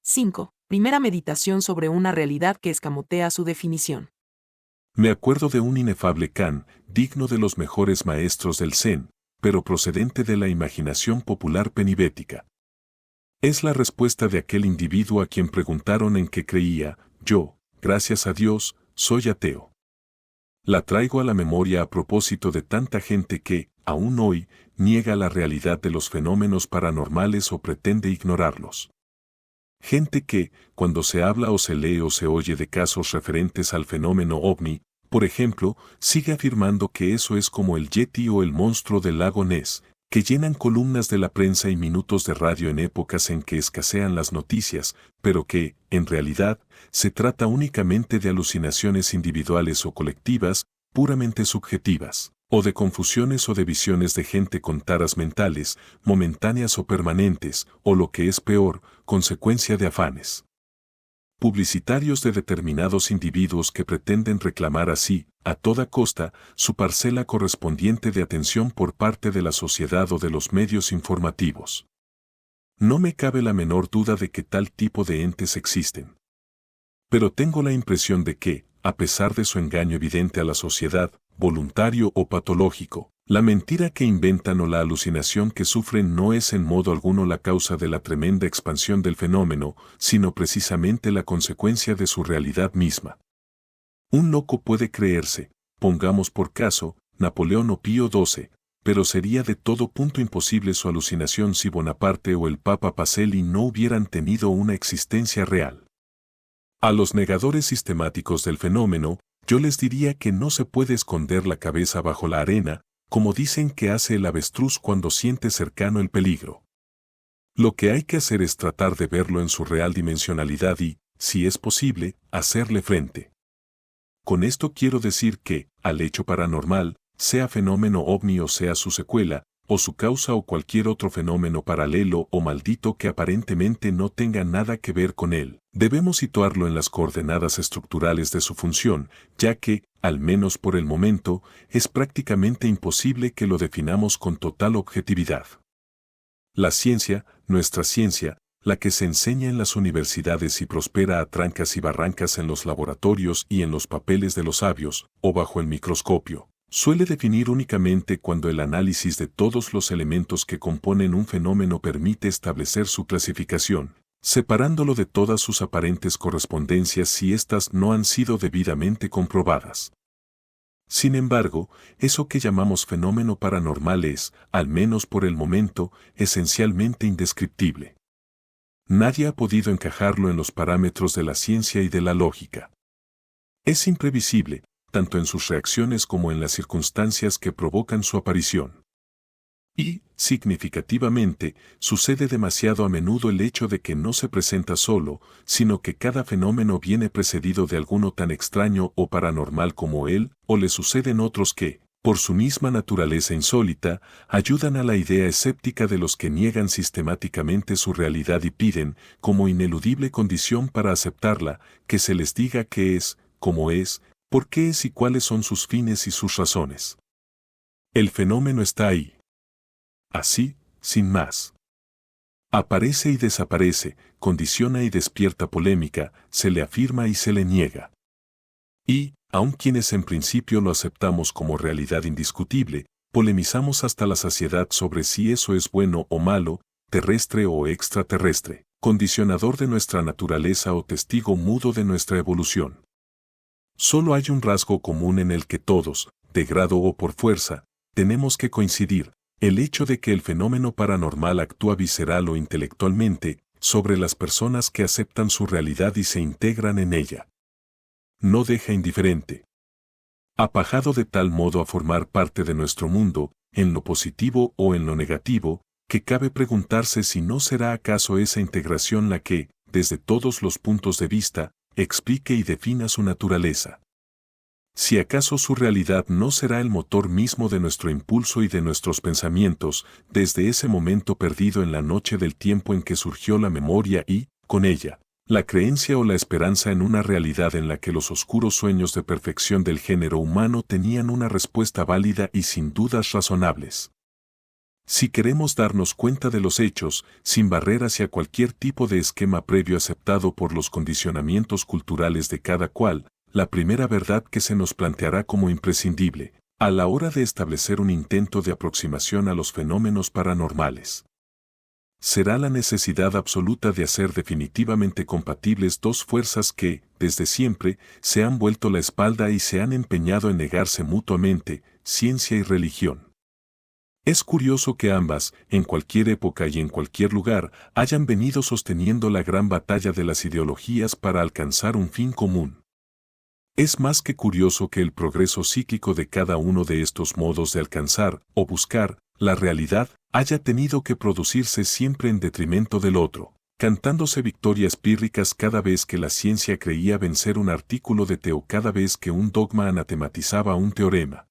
5. Primera meditación sobre una realidad que escamotea su definición. Me acuerdo de un inefable Kan, digno de los mejores maestros del Zen, pero procedente de la imaginación popular penibética. Es la respuesta de aquel individuo a quien preguntaron en qué creía. Yo, gracias a Dios, soy ateo. La traigo a la memoria a propósito de tanta gente que, aún hoy, niega la realidad de los fenómenos paranormales o pretende ignorarlos. Gente que, cuando se habla o se lee o se oye de casos referentes al fenómeno ovni, por ejemplo, sigue afirmando que eso es como el Yeti o el monstruo del lago Ness, que llenan columnas de la prensa y minutos de radio en épocas en que escasean las noticias, pero que, en realidad, se trata únicamente de alucinaciones individuales o colectivas, puramente subjetivas, o de confusiones o de visiones de gente con taras mentales, momentáneas o permanentes, o lo que es peor, consecuencia de afanes publicitarios de determinados individuos que pretenden reclamar así, a toda costa, su parcela correspondiente de atención por parte de la sociedad o de los medios informativos. No me cabe la menor duda de que tal tipo de entes existen. Pero tengo la impresión de que, a pesar de su engaño evidente a la sociedad, voluntario o patológico, la mentira que inventan o la alucinación que sufren no es en modo alguno la causa de la tremenda expansión del fenómeno, sino precisamente la consecuencia de su realidad misma. Un loco puede creerse, pongamos por caso, Napoleón o Pío XII, pero sería de todo punto imposible su alucinación si Bonaparte o el Papa Pacelli no hubieran tenido una existencia real. A los negadores sistemáticos del fenómeno, yo les diría que no se puede esconder la cabeza bajo la arena, como dicen que hace el avestruz cuando siente cercano el peligro. Lo que hay que hacer es tratar de verlo en su real dimensionalidad y, si es posible, hacerle frente. Con esto quiero decir que, al hecho paranormal, sea fenómeno ovni o sea su secuela, o su causa o cualquier otro fenómeno paralelo o maldito que aparentemente no tenga nada que ver con él, debemos situarlo en las coordenadas estructurales de su función, ya que, al menos por el momento, es prácticamente imposible que lo definamos con total objetividad. La ciencia, nuestra ciencia, la que se enseña en las universidades y prospera a trancas y barrancas en los laboratorios y en los papeles de los sabios, o bajo el microscopio, suele definir únicamente cuando el análisis de todos los elementos que componen un fenómeno permite establecer su clasificación, separándolo de todas sus aparentes correspondencias si éstas no han sido debidamente comprobadas. Sin embargo, eso que llamamos fenómeno paranormal es, al menos por el momento, esencialmente indescriptible. Nadie ha podido encajarlo en los parámetros de la ciencia y de la lógica. Es imprevisible, tanto en sus reacciones como en las circunstancias que provocan su aparición. Y, significativamente, sucede demasiado a menudo el hecho de que no se presenta solo, sino que cada fenómeno viene precedido de alguno tan extraño o paranormal como él, o le suceden otros que, por su misma naturaleza insólita, ayudan a la idea escéptica de los que niegan sistemáticamente su realidad y piden, como ineludible condición para aceptarla, que se les diga qué es, cómo es, por qué es y cuáles son sus fines y sus razones. El fenómeno está ahí. Así, sin más. Aparece y desaparece, condiciona y despierta polémica, se le afirma y se le niega. Y, aun quienes en principio lo aceptamos como realidad indiscutible, polemizamos hasta la saciedad sobre si eso es bueno o malo, terrestre o extraterrestre, condicionador de nuestra naturaleza o testigo mudo de nuestra evolución. Solo hay un rasgo común en el que todos, de grado o por fuerza, tenemos que coincidir, el hecho de que el fenómeno paranormal actúa visceral o intelectualmente sobre las personas que aceptan su realidad y se integran en ella. No deja indiferente. Apajado de tal modo a formar parte de nuestro mundo, en lo positivo o en lo negativo, que cabe preguntarse si no será acaso esa integración la que, desde todos los puntos de vista, explique y defina su naturaleza. Si acaso su realidad no será el motor mismo de nuestro impulso y de nuestros pensamientos, desde ese momento perdido en la noche del tiempo en que surgió la memoria y, con ella, la creencia o la esperanza en una realidad en la que los oscuros sueños de perfección del género humano tenían una respuesta válida y sin dudas razonables. Si queremos darnos cuenta de los hechos, sin barrer hacia cualquier tipo de esquema previo aceptado por los condicionamientos culturales de cada cual, la primera verdad que se nos planteará como imprescindible, a la hora de establecer un intento de aproximación a los fenómenos paranormales, será la necesidad absoluta de hacer definitivamente compatibles dos fuerzas que, desde siempre, se han vuelto la espalda y se han empeñado en negarse mutuamente, ciencia y religión. Es curioso que ambas, en cualquier época y en cualquier lugar, hayan venido sosteniendo la gran batalla de las ideologías para alcanzar un fin común. Es más que curioso que el progreso cíclico de cada uno de estos modos de alcanzar, o buscar, la realidad, haya tenido que producirse siempre en detrimento del otro, cantándose victorias pírricas cada vez que la ciencia creía vencer un artículo de Teo, cada vez que un dogma anatematizaba un teorema.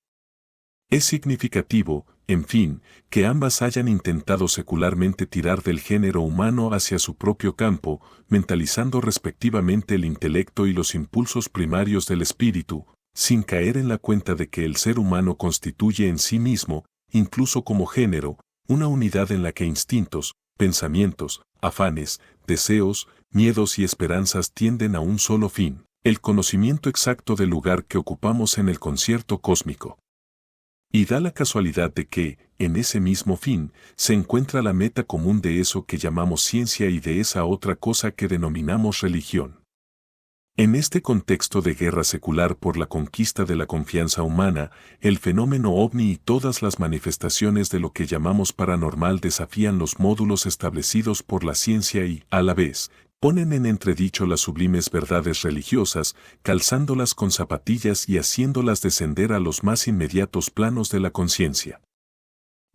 Es significativo, en fin, que ambas hayan intentado secularmente tirar del género humano hacia su propio campo, mentalizando respectivamente el intelecto y los impulsos primarios del espíritu, sin caer en la cuenta de que el ser humano constituye en sí mismo, incluso como género, una unidad en la que instintos, pensamientos, afanes, deseos, miedos y esperanzas tienden a un solo fin, el conocimiento exacto del lugar que ocupamos en el concierto cósmico. Y da la casualidad de que, en ese mismo fin, se encuentra la meta común de eso que llamamos ciencia y de esa otra cosa que denominamos religión. En este contexto de guerra secular por la conquista de la confianza humana, el fenómeno ovni y todas las manifestaciones de lo que llamamos paranormal desafían los módulos establecidos por la ciencia y, a la vez, ponen en entredicho las sublimes verdades religiosas, calzándolas con zapatillas y haciéndolas descender a los más inmediatos planos de la conciencia.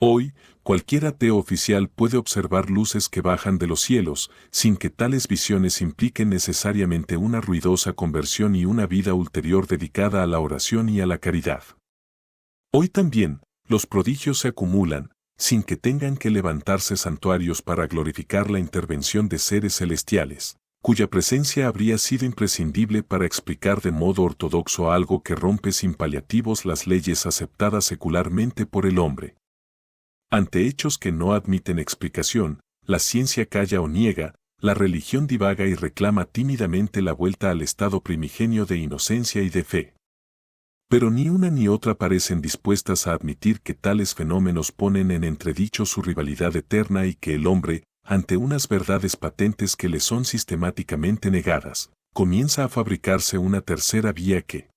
Hoy, cualquier ateo oficial puede observar luces que bajan de los cielos, sin que tales visiones impliquen necesariamente una ruidosa conversión y una vida ulterior dedicada a la oración y a la caridad. Hoy también, los prodigios se acumulan, sin que tengan que levantarse santuarios para glorificar la intervención de seres celestiales, cuya presencia habría sido imprescindible para explicar de modo ortodoxo algo que rompe sin paliativos las leyes aceptadas secularmente por el hombre. Ante hechos que no admiten explicación, la ciencia calla o niega, la religión divaga y reclama tímidamente la vuelta al estado primigenio de inocencia y de fe. Pero ni una ni otra parecen dispuestas a admitir que tales fenómenos ponen en entredicho su rivalidad eterna y que el hombre, ante unas verdades patentes que le son sistemáticamente negadas, comienza a fabricarse una tercera vía que,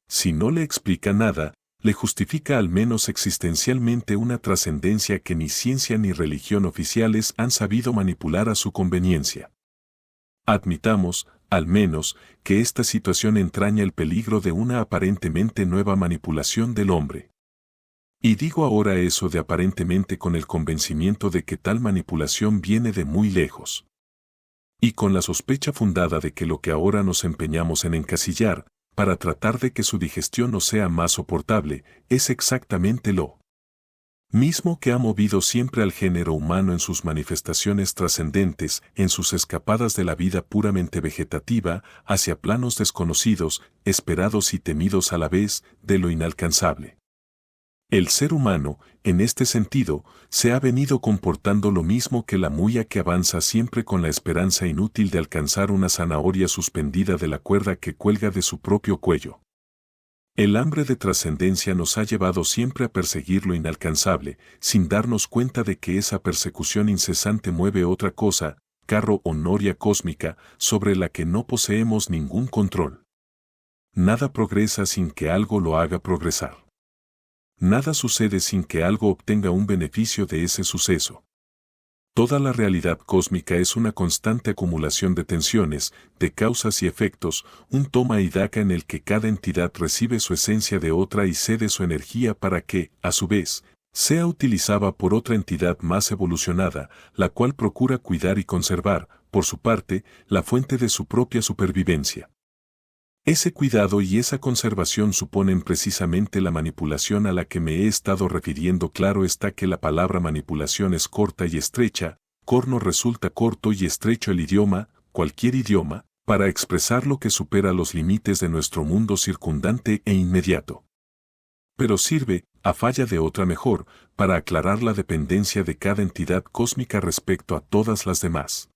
si no le explica nada, le justifica al menos existencialmente una trascendencia que ni ciencia ni religión oficiales han sabido manipular a su conveniencia. Admitamos, al menos, que esta situación entraña el peligro de una aparentemente nueva manipulación del hombre. Y digo ahora eso de aparentemente con el convencimiento de que tal manipulación viene de muy lejos. Y con la sospecha fundada de que lo que ahora nos empeñamos en encasillar, para tratar de que su digestión no sea más soportable, es exactamente lo mismo que ha movido siempre al género humano en sus manifestaciones trascendentes, en sus escapadas de la vida puramente vegetativa, hacia planos desconocidos, esperados y temidos a la vez, de lo inalcanzable. El ser humano, en este sentido, se ha venido comportando lo mismo que la muya que avanza siempre con la esperanza inútil de alcanzar una zanahoria suspendida de la cuerda que cuelga de su propio cuello. El hambre de trascendencia nos ha llevado siempre a perseguir lo inalcanzable, sin darnos cuenta de que esa persecución incesante mueve otra cosa, carro o noria cósmica, sobre la que no poseemos ningún control. Nada progresa sin que algo lo haga progresar. Nada sucede sin que algo obtenga un beneficio de ese suceso. Toda la realidad cósmica es una constante acumulación de tensiones, de causas y efectos, un toma y daca en el que cada entidad recibe su esencia de otra y cede su energía para que, a su vez, sea utilizada por otra entidad más evolucionada, la cual procura cuidar y conservar, por su parte, la fuente de su propia supervivencia. Ese cuidado y esa conservación suponen precisamente la manipulación a la que me he estado refiriendo. Claro está que la palabra manipulación es corta y estrecha, corno resulta corto y estrecho el idioma, cualquier idioma, para expresar lo que supera los límites de nuestro mundo circundante e inmediato. Pero sirve, a falla de otra mejor, para aclarar la dependencia de cada entidad cósmica respecto a todas las demás.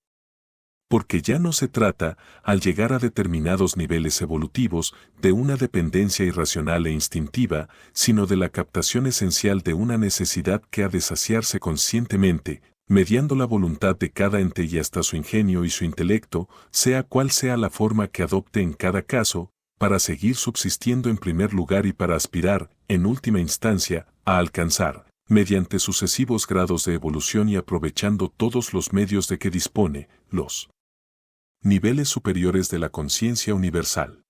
Porque ya no se trata, al llegar a determinados niveles evolutivos, de una dependencia irracional e instintiva, sino de la captación esencial de una necesidad que ha de saciarse conscientemente, mediando la voluntad de cada ente y hasta su ingenio y su intelecto, sea cual sea la forma que adopte en cada caso, para seguir subsistiendo en primer lugar y para aspirar, en última instancia, a alcanzar, mediante sucesivos grados de evolución y aprovechando todos los medios de que dispone, los niveles superiores de la conciencia universal.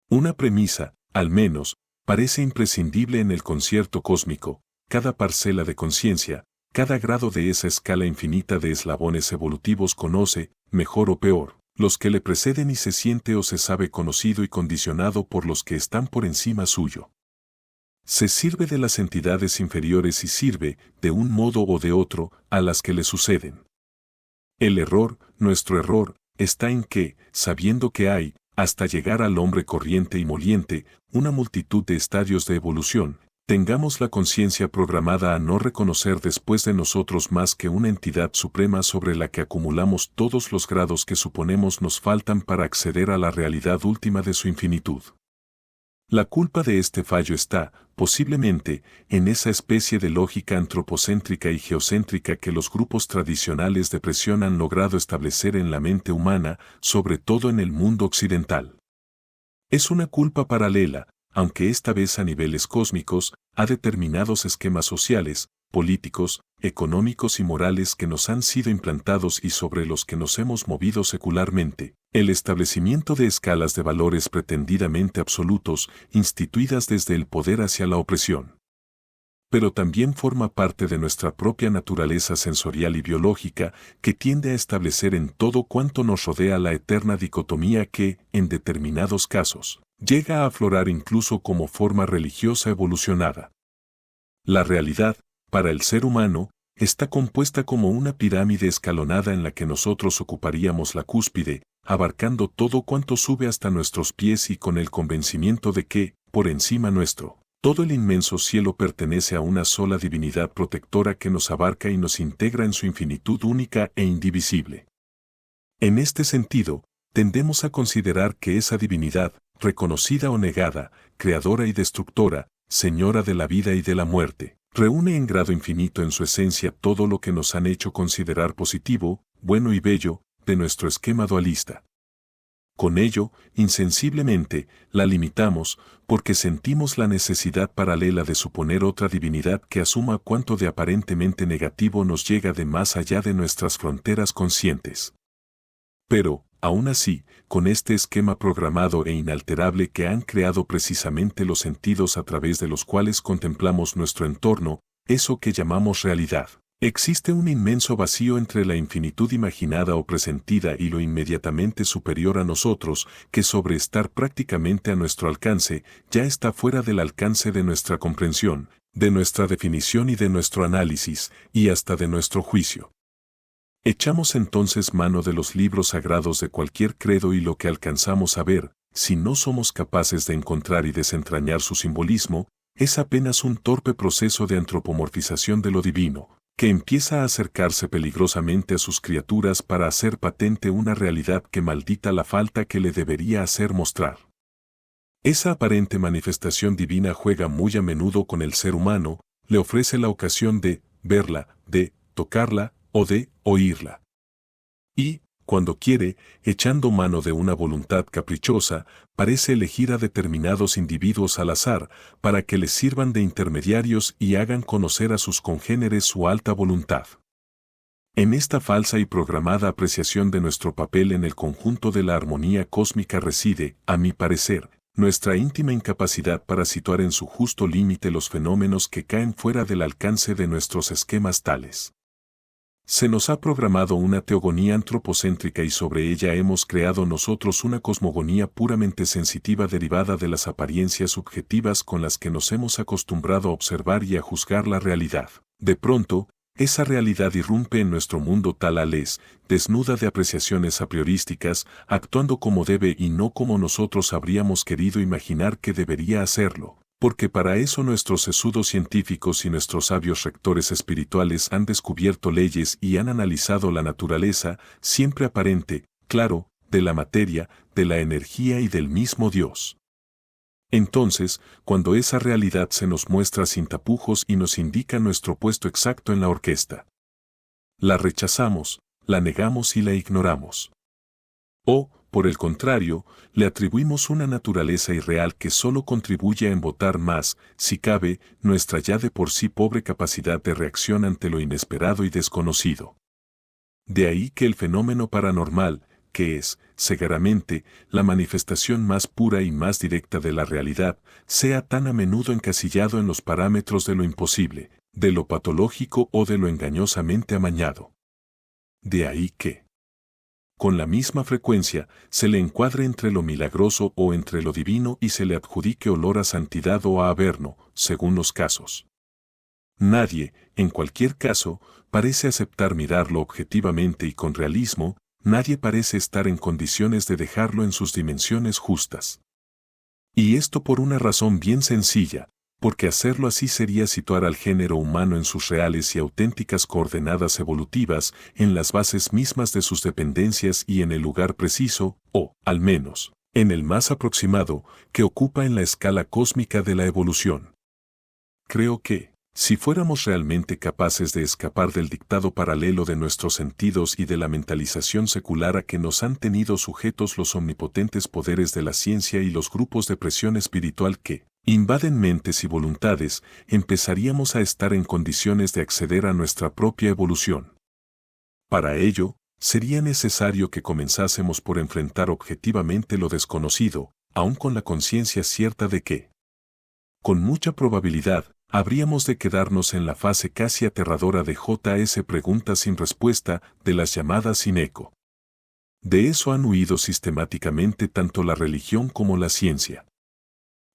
Una premisa, al menos, parece imprescindible en el concierto cósmico: cada parcela de conciencia, cada grado de esa escala infinita de eslabones evolutivos conoce, mejor o peor, los que le preceden y se siente o se sabe conocido y condicionado por los que están por encima suyo. Se sirve de las entidades inferiores y sirve, de un modo o de otro, a las que le suceden. El error, nuestro error, está en que, sabiendo que hay, hasta llegar al hombre corriente y moliente, una multitud de estadios de evolución, tengamos la conciencia programada a no reconocer después de nosotros más que una entidad suprema sobre la que acumulamos todos los grados que suponemos nos faltan para acceder a la realidad última de su infinitud. La culpa de este fallo está, posiblemente, en esa especie de lógica antropocéntrica y geocéntrica que los grupos tradicionales de presión han logrado establecer en la mente humana, sobre todo en el mundo occidental. Es una culpa paralela, aunque esta vez a niveles cósmicos, a determinados esquemas sociales, políticos, económicos y morales que nos han sido implantados y sobre los que nos hemos movido secularmente, el establecimiento de escalas de valores pretendidamente absolutos, instituidas desde el poder hacia la opresión. Pero también forma parte de nuestra propia naturaleza sensorial y biológica, que tiende a establecer en todo cuanto nos rodea la eterna dicotomía que, en determinados casos, llega a aflorar incluso como forma religiosa evolucionada. La realidad, para el ser humano, está compuesta como una pirámide escalonada en la que nosotros ocuparíamos la cúspide, abarcando todo cuanto sube hasta nuestros pies y con el convencimiento de que, por encima nuestro, todo el inmenso cielo pertenece a una sola divinidad protectora que nos abarca y nos integra en su infinitud única e indivisible. En este sentido, tendemos a considerar que esa divinidad, reconocida o negada, creadora y destructora, señora de la vida y de la muerte, reúne en grado infinito en su esencia todo lo que nos han hecho considerar positivo, bueno y bello, de nuestro esquema dualista. Con ello, insensiblemente, la limitamos, porque sentimos la necesidad paralela de suponer otra divinidad que asuma cuanto de aparentemente negativo nos llega de más allá de nuestras fronteras conscientes. Pero, aún así, con este esquema programado e inalterable que han creado precisamente los sentidos a través de los cuales contemplamos nuestro entorno, eso que llamamos realidad, existe un inmenso vacío entre la infinitud imaginada o presentida y lo inmediatamente superior a nosotros, que sobre estar prácticamente a nuestro alcance, ya está fuera del alcance de nuestra comprensión, de nuestra definición y de nuestro análisis, y hasta de nuestro juicio. Echamos entonces mano de los libros sagrados de cualquier credo y lo que alcanzamos a ver, si no somos capaces de encontrar y desentrañar su simbolismo, es apenas un torpe proceso de antropomorfización de lo divino, que empieza a acercarse peligrosamente a sus criaturas para hacer patente una realidad que maldita la falta que le debería hacer mostrar. Esa aparente manifestación divina juega muy a menudo con el ser humano, le ofrece la ocasión de verla, de tocarla, o de oírla. Y, cuando quiere, echando mano de una voluntad caprichosa, parece elegir a determinados individuos al azar, para que les sirvan de intermediarios y hagan conocer a sus congéneres su alta voluntad. En esta falsa y programada apreciación de nuestro papel en el conjunto de la armonía cósmica reside, a mi parecer, nuestra íntima incapacidad para situar en su justo límite los fenómenos que caen fuera del alcance de nuestros esquemas tales. Se nos ha programado una teogonía antropocéntrica y sobre ella hemos creado nosotros una cosmogonía puramente sensitiva derivada de las apariencias subjetivas con las que nos hemos acostumbrado a observar y a juzgar la realidad. De pronto, esa realidad irrumpe en nuestro mundo tal es, desnuda de apreciaciones a priorísticas, actuando como debe y no como nosotros habríamos querido imaginar que debería hacerlo, Porque para eso nuestros sesudos científicos y nuestros sabios rectores espirituales han descubierto leyes y han analizado la naturaleza, siempre aparente, claro, de la materia, de la energía y del mismo Dios. Entonces, cuando esa realidad se nos muestra sin tapujos y nos indica nuestro puesto exacto en la orquesta, la rechazamos, la negamos y la ignoramos. O, por el contrario, le atribuimos una naturaleza irreal que solo contribuye a embotar más, si cabe, nuestra ya de por sí pobre capacidad de reacción ante lo inesperado y desconocido. De ahí que el fenómeno paranormal, que es, segaramente, la manifestación más pura y más directa de la realidad, sea tan a menudo encasillado en los parámetros de lo imposible, de lo patológico o de lo engañosamente amañado. De ahí que, con la misma frecuencia, se le encuadre entre lo milagroso o entre lo divino y se le adjudique olor a santidad o a averno, según los casos. Nadie, en cualquier caso, parece aceptar mirarlo objetivamente y con realismo, nadie parece estar en condiciones de dejarlo en sus dimensiones justas. Y esto por una razón bien sencilla, porque hacerlo así sería situar al género humano en sus reales y auténticas coordenadas evolutivas, en las bases mismas de sus dependencias y en el lugar preciso, o, al menos, en el más aproximado, que ocupa en la escala cósmica de la evolución. Creo que, si fuéramos realmente capaces de escapar del dictado paralelo de nuestros sentidos y de la mentalización secular a que nos han tenido sujetos los omnipotentes poderes de la ciencia y los grupos de presión espiritual que invaden mentes y voluntades, empezaríamos a estar en condiciones de acceder a nuestra propia evolución. Para ello, sería necesario que comenzásemos por enfrentar objetivamente lo desconocido, aun con la conciencia cierta de que, con mucha probabilidad, habríamos de quedarnos en la fase casi aterradora de JS preguntas sin respuesta, de las llamadas sin eco. De eso han huido sistemáticamente tanto la religión como la ciencia.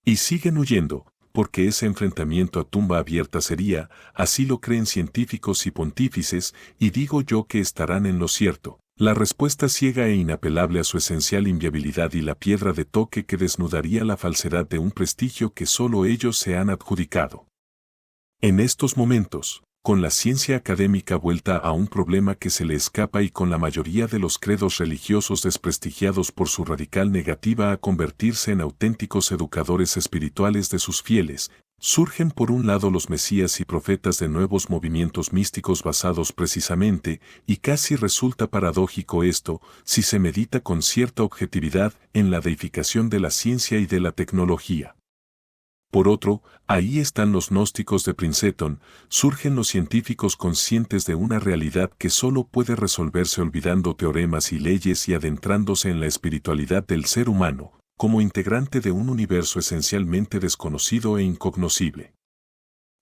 Y siguen huyendo, porque ese enfrentamiento a tumba abierta sería, así lo creen científicos y pontífices, y digo yo que estarán en lo cierto, la respuesta ciega e inapelable a su esencial inviabilidad y la piedra de toque que desnudaría la falsedad de un prestigio que solo ellos se han adjudicado. En estos momentos, con la ciencia académica vuelta a un problema que se le escapa y con la mayoría de los credos religiosos desprestigiados por su radical negativa a convertirse en auténticos educadores espirituales de sus fieles, surgen por un lado los mesías y profetas de nuevos movimientos místicos basados precisamente, y casi resulta paradójico esto, si se medita con cierta objetividad, en la deificación de la ciencia y de la tecnología. Por otro, ahí están los gnósticos de Princeton, surgen los científicos conscientes de una realidad que solo puede resolverse olvidando teoremas y leyes y adentrándose en la espiritualidad del ser humano, como integrante de un universo esencialmente desconocido e incognoscible.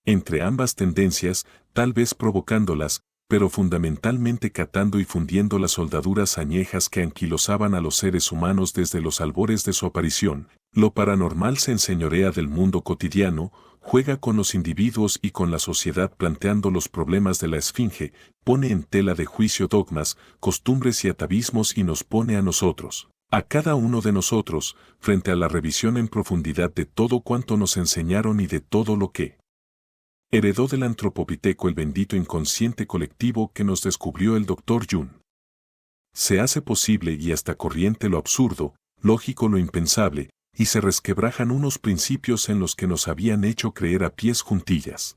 Entre ambas tendencias, tal vez provocándolas, pero fundamentalmente catando y fundiendo las soldaduras añejas que anquilosaban a los seres humanos desde los albores de su aparición, lo paranormal se enseñorea del mundo cotidiano, juega con los individuos y con la sociedad planteando los problemas de la esfinge, pone en tela de juicio dogmas, costumbres y atavismos y nos pone a nosotros, a cada uno de nosotros, frente a la revisión en profundidad de todo cuanto nos enseñaron y de todo lo que heredó del antropopiteco el bendito inconsciente colectivo que nos descubrió el Dr. Jung. Se hace posible y hasta corriente lo absurdo, lógico lo impensable, y se resquebrajan unos principios en los que nos habían hecho creer a pies juntillas.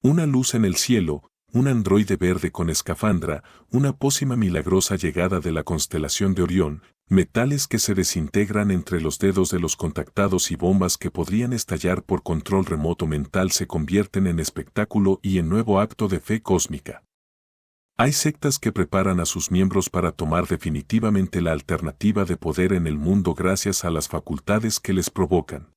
Una luz en el cielo, un androide verde con escafandra, una pócima milagrosa llegada de la constelación de Orión, metales que se desintegran entre los dedos de los contactados y bombas que podrían estallar por control remoto mental se convierten en espectáculo y en nuevo acto de fe cósmica. Hay sectas que preparan a sus miembros para tomar definitivamente la alternativa de poder en el mundo gracias a las facultades que les provocan.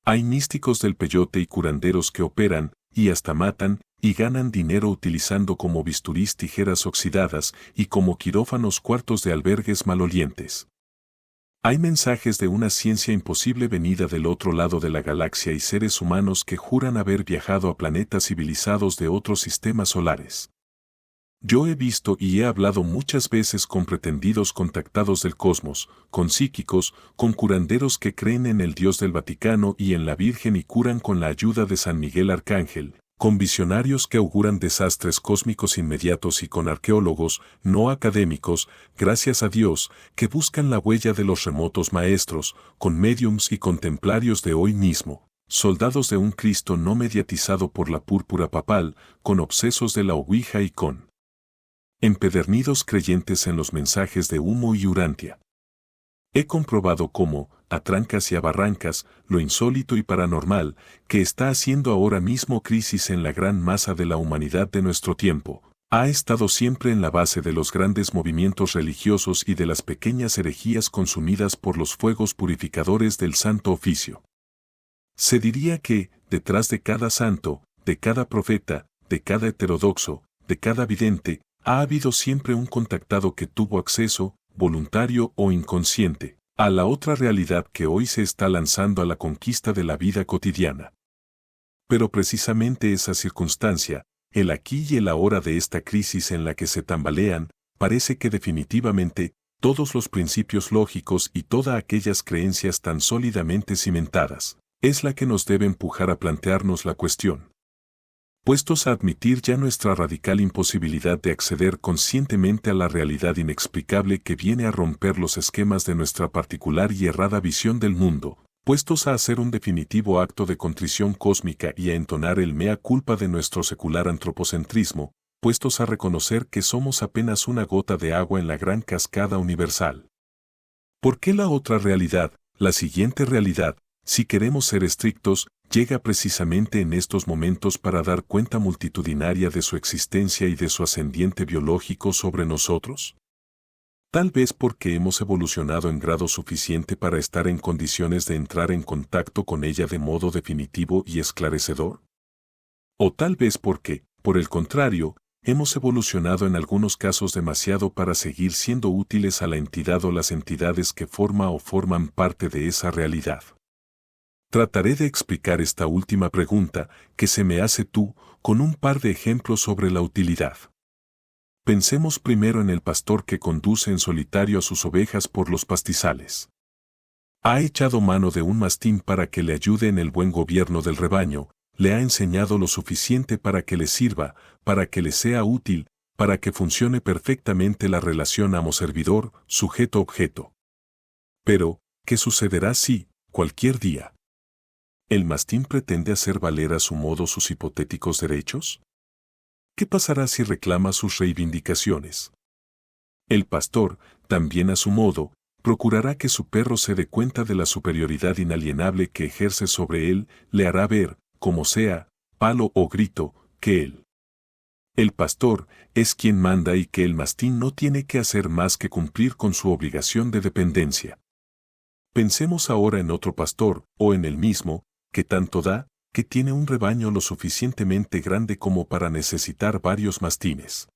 Hay místicos del peyote y curanderos que operan, y hasta matan, y ganan dinero utilizando como bisturís tijeras oxidadas y como quirófanos cuartos de albergues malolientes. Hay mensajes de una ciencia imposible venida del otro lado de la galaxia y seres humanos que juran haber viajado a planetas civilizados de otros sistemas solares. Yo he visto y he hablado muchas veces con pretendidos contactados del cosmos, con psíquicos, con curanderos que creen en el Dios del Vaticano y en la Virgen y curan con la ayuda de San Miguel Arcángel, con visionarios que auguran desastres cósmicos inmediatos y con arqueólogos, no académicos, gracias a Dios, que buscan la huella de los remotos maestros, con médiums y con templarios de hoy mismo, soldados de un Cristo no mediatizado por la púrpura papal, con obsesos de la Ouija y con empedernidos creyentes en los mensajes de humo y Urantia. He comprobado cómo, a trancas y a barrancas, lo insólito y paranormal, que está haciendo ahora mismo crisis en la gran masa de la humanidad de nuestro tiempo, ha estado siempre en la base de los grandes movimientos religiosos y de las pequeñas herejías consumidas por los fuegos purificadores del Santo Oficio. Se diría que, detrás de cada santo, de cada profeta, de cada heterodoxo, de cada vidente, ha habido siempre un contactado que tuvo acceso, voluntario o inconsciente, a la otra realidad que hoy se está lanzando a la conquista de la vida cotidiana. Pero precisamente esa circunstancia, el aquí y el ahora de esta crisis en la que se tambalean, parece que definitivamente, todos los principios lógicos y todas aquellas creencias tan sólidamente cimentadas, es la que nos debe empujar a plantearnos la cuestión. Puestos a admitir ya nuestra radical imposibilidad de acceder conscientemente a la realidad inexplicable que viene a romper los esquemas de nuestra particular y errada visión del mundo, puestos a hacer un definitivo acto de contrición cósmica y a entonar el mea culpa de nuestro secular antropocentrismo, puestos a reconocer que somos apenas una gota de agua en la gran cascada universal. ¿Por qué la otra realidad, la siguiente realidad, si queremos ser estrictos, llega precisamente en estos momentos para dar cuenta multitudinaria de su existencia y de su ascendiente biológico sobre nosotros? Tal vez porque hemos evolucionado en grado suficiente para estar en condiciones de entrar en contacto con ella de modo definitivo y esclarecedor. O tal vez porque, por el contrario, hemos evolucionado en algunos casos demasiado para seguir siendo útiles a la entidad o las entidades que forma o forman parte de esa realidad. Trataré de explicar esta última pregunta que se me hace tú con un par de ejemplos sobre la utilidad. Pensemos primero en el pastor que conduce en solitario a sus ovejas por los pastizales. Ha echado mano de un mastín para que le ayude en el buen gobierno del rebaño, le ha enseñado lo suficiente para que le sirva, para que le sea útil, para que funcione perfectamente la relación amo-servidor, sujeto-objeto. Pero, ¿qué sucederá si, cualquier día, el mastín pretende hacer valer a su modo sus hipotéticos derechos? ¿Qué pasará si reclama sus reivindicaciones? El pastor, también a su modo, procurará que su perro se dé cuenta de la superioridad inalienable que ejerce sobre él, le hará ver, como sea, palo o grito, que él, el pastor, es quien manda y que el mastín no tiene que hacer más que cumplir con su obligación de dependencia. Pensemos ahora en otro pastor, o en el mismo, que tanto da, que tiene un rebaño lo suficientemente grande como para necesitar varios mastines.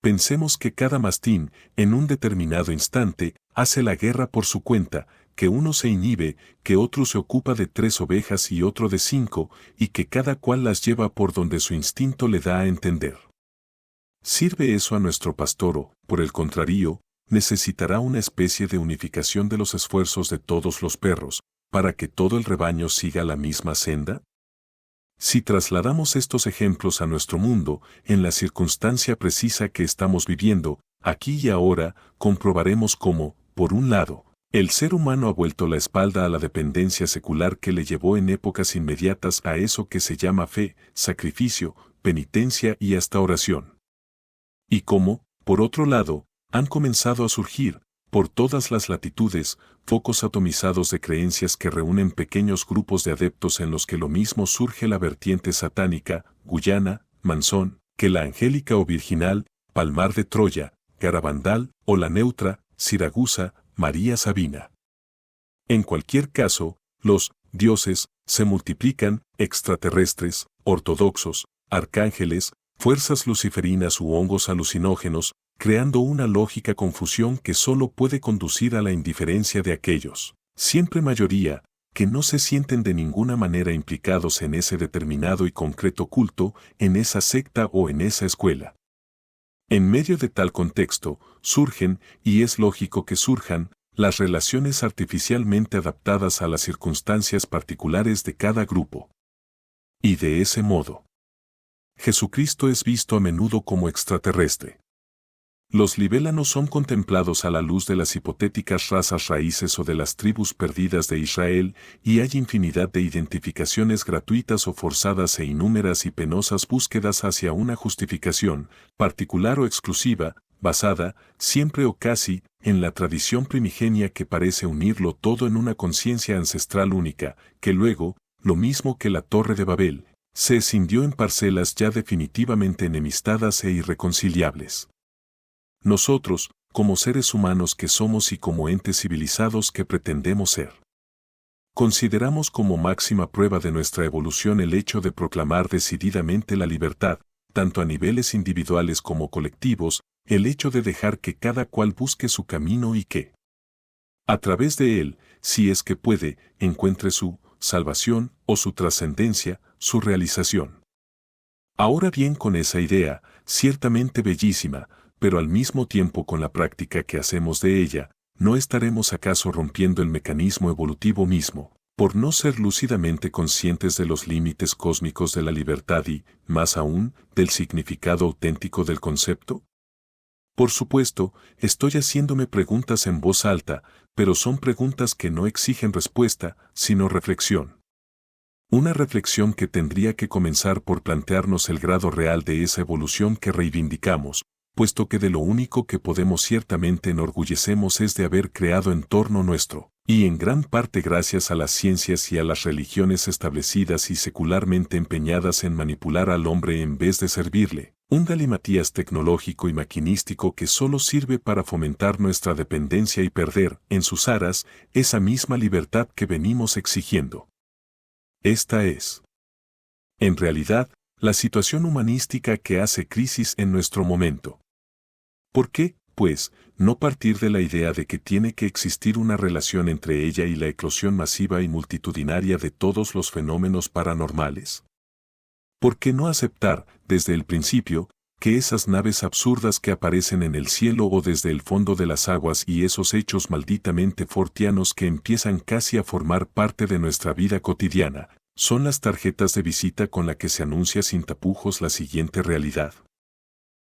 Pensemos que cada mastín, en un determinado instante, hace la guerra por su cuenta, que uno se inhibe, que otro se ocupa de 3 ovejas y otro de 5, y que cada cual las lleva por donde su instinto le da a entender. ¿Sirve eso a nuestro pastor o, por el contrario, necesitará una especie de unificación de los esfuerzos de todos los perros, para que todo el rebaño siga la misma senda? Si trasladamos estos ejemplos a nuestro mundo, en la circunstancia precisa que estamos viviendo, aquí y ahora, comprobaremos cómo, por un lado, el ser humano ha vuelto la espalda a la dependencia secular que le llevó en épocas inmediatas a eso que se llama fe, sacrificio, penitencia y hasta oración. Y cómo, por otro lado, han comenzado a surgir, por todas las latitudes, focos atomizados de creencias que reúnen pequeños grupos de adeptos en los que lo mismo surge la vertiente satánica, Guyana, Manzón, que la angélica o virginal, Palmar de Troya, Garabandal, o la neutra, Siragusa, María Sabina. En cualquier caso, los dioses se multiplican, extraterrestres, ortodoxos, arcángeles, fuerzas luciferinas u hongos alucinógenos, creando una lógica confusión que solo puede conducir a la indiferencia de aquellos, siempre mayoría, que no se sienten de ninguna manera implicados en ese determinado y concreto culto, en esa secta o en esa escuela. En medio de tal contexto, surgen, y es lógico que surjan, las relaciones artificialmente adaptadas a las circunstancias particulares de cada grupo. Y de ese modo, Jesucristo es visto a menudo como extraterrestre. Los libélanos son contemplados a la luz de las hipotéticas razas raíces o de las tribus perdidas de Israel, y hay infinidad de identificaciones gratuitas o forzadas e inúmeras y penosas búsquedas hacia una justificación, particular o exclusiva, basada, siempre o casi, en la tradición primigenia que parece unirlo todo en una conciencia ancestral única, que luego, lo mismo que la Torre de Babel, se escindió en parcelas ya definitivamente enemistadas e irreconciliables. Nosotros, como seres humanos que somos y como entes civilizados que pretendemos ser, consideramos como máxima prueba de nuestra evolución el hecho de proclamar decididamente la libertad, tanto a niveles individuales como colectivos, el hecho de dejar que cada cual busque su camino y que, a través de él, si es que puede, encuentre su salvación o su trascendencia, su realización. Ahora bien, con esa idea, ciertamente bellísima, pero al mismo tiempo con la práctica que hacemos de ella, ¿no estaremos acaso rompiendo el mecanismo evolutivo mismo, por no ser lúcidamente conscientes de los límites cósmicos de la libertad y, más aún, del significado auténtico del concepto? Por supuesto, estoy haciéndome preguntas en voz alta, pero son preguntas que no exigen respuesta, sino reflexión. Una reflexión que tendría que comenzar por plantearnos el grado real de esa evolución que reivindicamos, puesto que de lo único que podemos ciertamente enorgullecemos es de haber creado en torno nuestro, y en gran parte gracias a las ciencias y a las religiones establecidas y secularmente empeñadas en manipular al hombre en vez de servirle, un galimatías tecnológico y maquinístico que solo sirve para fomentar nuestra dependencia y perder, en sus aras, esa misma libertad que venimos exigiendo. Esta es, en realidad, la situación humanística que hace crisis en nuestro momento. ¿Por qué, pues, no partir de la idea de que tiene que existir una relación entre ella y la eclosión masiva y multitudinaria de todos los fenómenos paranormales? ¿Por qué no aceptar, desde el principio, que esas naves absurdas que aparecen en el cielo o desde el fondo de las aguas y esos hechos malditamente fortianos que empiezan casi a formar parte de nuestra vida cotidiana, son las tarjetas de visita con la que se anuncia sin tapujos la siguiente realidad?